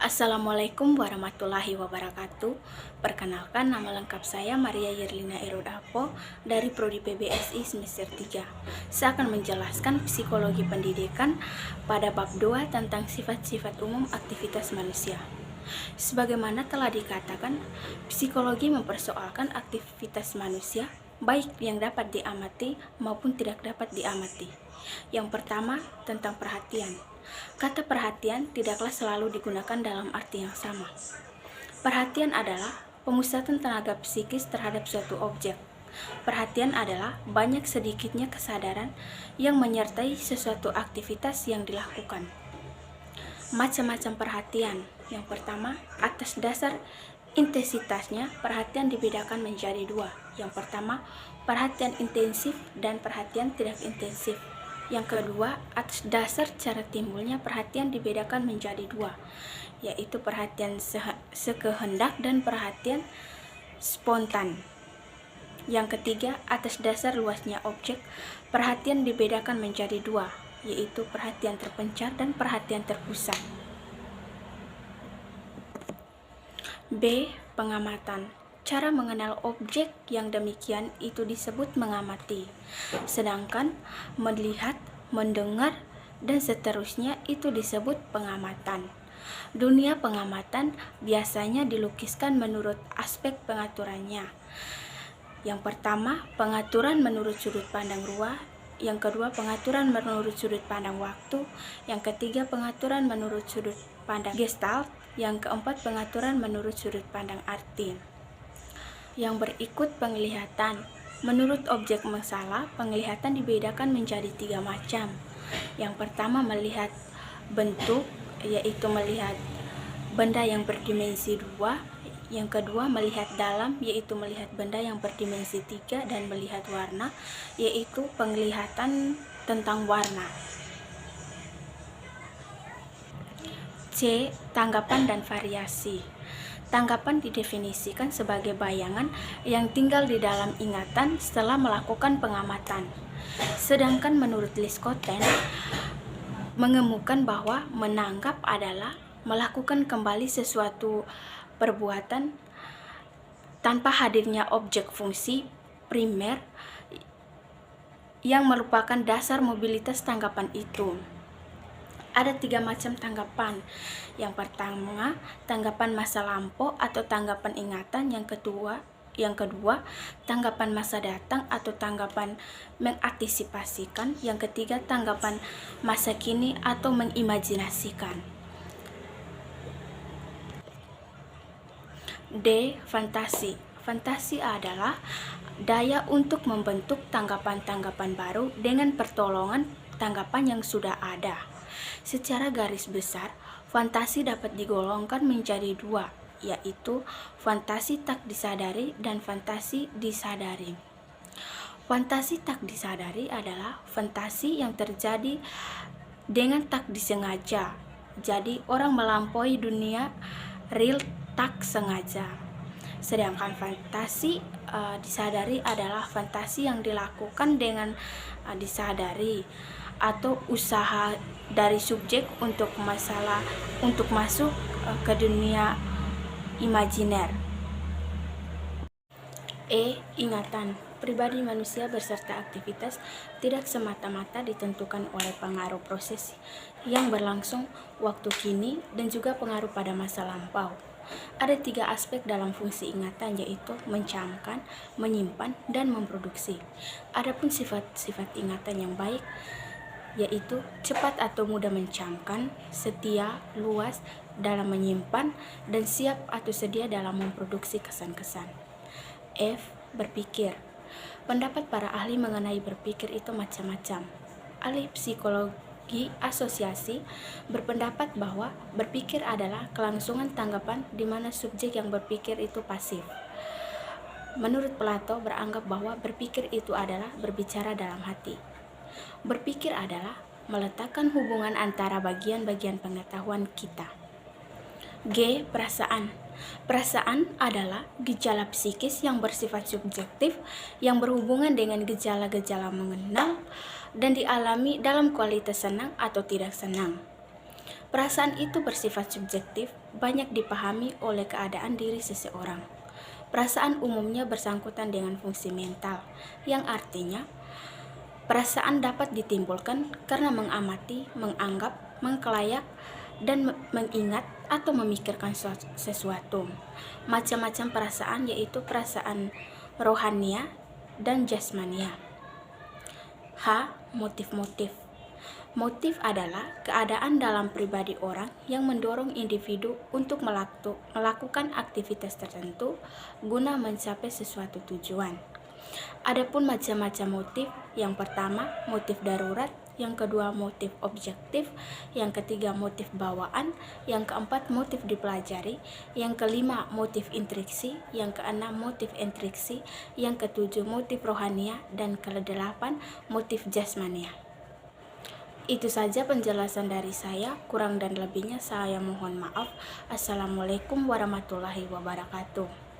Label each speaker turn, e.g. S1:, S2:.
S1: Assalamualaikum warahmatullahi wabarakatuh. Perkenalkan, nama lengkap saya Maria Yerlina Erodapo dari Prodi PBSI semester 3. Saya akan menjelaskan psikologi pendidikan pada bab 2 tentang sifat-sifat umum aktivitas manusia. Sebagaimana telah dikatakan, psikologi mempersoalkan aktivitas manusia baik yang dapat diamati maupun tidak dapat diamati. Yang pertama, tentang perhatian. Kata perhatian tidaklah selalu digunakan dalam arti yang sama. Perhatian adalah pemusatan tenaga psikis terhadap suatu objek. Perhatian adalah banyak sedikitnya kesadaran yang menyertai sesuatu aktivitas yang dilakukan. Macam-macam perhatian. Yang pertama, atas dasar intensitasnya, perhatian dibedakan menjadi dua. Yang pertama, perhatian intensif dan perhatian tidak intensif. Yang kedua, atas dasar cara timbulnya, perhatian dibedakan menjadi dua, yaitu perhatian sekehendak dan perhatian spontan. Yang ketiga, atas dasar luasnya objek, perhatian dibedakan menjadi dua, yaitu perhatian terpencar dan perhatian terpusat. B. Pengamatan. Cara mengenal objek yang demikian itu disebut mengamati. Sedangkan melihat, mendengar, dan seterusnya itu disebut pengamatan. Dunia pengamatan biasanya dilukiskan menurut aspek pengaturannya. Yang pertama, pengaturan menurut sudut pandang ruang. Yang kedua, pengaturan menurut sudut pandang waktu. Yang ketiga, pengaturan menurut sudut pandang gestalt. Yang keempat, pengaturan menurut sudut pandang arti. Yang berikut penglihatan. Menurut objek masalah, penglihatan dibedakan menjadi 3 macam. Yang pertama, melihat bentuk, yaitu melihat benda yang berdimensi 2. Yang kedua, melihat dalam, yaitu melihat benda yang berdimensi 3. Dan melihat warna, yaitu penglihatan tentang warna. C. Tanggapan dan variasi. Tanggapan didefinisikan sebagai bayangan yang tinggal di dalam ingatan setelah melakukan pengamatan. Sedangkan menurut Liskoten, mengemukan bahwa menanggap adalah melakukan kembali sesuatu perbuatan tanpa hadirnya objek fungsi primer yang merupakan dasar mobilitas tanggapan itu. Ada 3 macam tanggapan. Yang pertama, tanggapan masa lampau atau tanggapan ingatan. Yang kedua, tanggapan masa datang atau tanggapan mengantisipasikan. Yang ketiga, tanggapan masa kini atau mengimajinasikan. D. Fantasi. Fantasi adalah daya untuk membentuk tanggapan-tanggapan baru dengan pertolongan tanggapan yang sudah ada. Secara garis besar, fantasi dapat digolongkan menjadi 2, yaitu fantasi tak disadari dan fantasi disadari. Fantasi tak disadari adalah fantasi yang terjadi dengan tak disengaja. Jadi, orang melampaui dunia real tak sengaja. Sedangkan fantasi disadari adalah fantasi yang dilakukan dengan disadari atau usaha dari subjek untuk masuk ke dunia imajiner. E. Ingatan. Pribadi manusia beserta aktivitas tidak semata-mata ditentukan oleh pengaruh proses yang berlangsung waktu kini dan juga pengaruh pada masa lampau. Ada 3 aspek dalam fungsi ingatan, yaitu mencamkan, menyimpan, dan memproduksi. Adapun sifat-sifat ingatan yang baik yaitu cepat atau mudah mencamkan, setia, luas dalam menyimpan, dan siap atau sedia dalam memproduksi kesan-kesan. F. Berpikir. Pendapat para ahli mengenai berpikir itu macam-macam. Ahli psikologi asosiasi berpendapat bahwa berpikir adalah kelangsungan tanggapan di mana subjek yang berpikir itu pasif. Menurut Plato, beranggap bahwa berpikir itu adalah berbicara dalam hati. Berpikir adalah meletakkan hubungan antara bagian-bagian pengetahuan kita. G. Perasaan. Perasaan adalah gejala psikis yang bersifat subjektif yang berhubungan dengan gejala-gejala mengenal dan dialami dalam kualitas senang atau tidak senang. Perasaan itu bersifat subjektif, banyak dipahami oleh keadaan diri seseorang. Perasaan umumnya bersangkutan dengan fungsi mental, yang artinya perasaan dapat ditimbulkan karena mengamati, menganggap, mengkelayak, dan mengingat atau memikirkan sesuatu. Macam-macam perasaan yaitu perasaan rohania dan jasmania. H. Motif-motif. Motif adalah keadaan dalam pribadi orang yang mendorong individu untuk melakukan aktivitas tertentu guna mencapai sesuatu tujuan. Adapun macam-macam motif, yang pertama motif darurat, yang kedua motif objektif, yang ketiga motif bawaan, yang keempat motif dipelajari, yang kelima motif intriksi, yang keenam motif intriksi, yang ketujuh motif rohania, dan kedelapan motif jasmania. Itu saja penjelasan dari saya, kurang dan lebihnya saya mohon maaf. Assalamualaikum warahmatullahi wabarakatuh.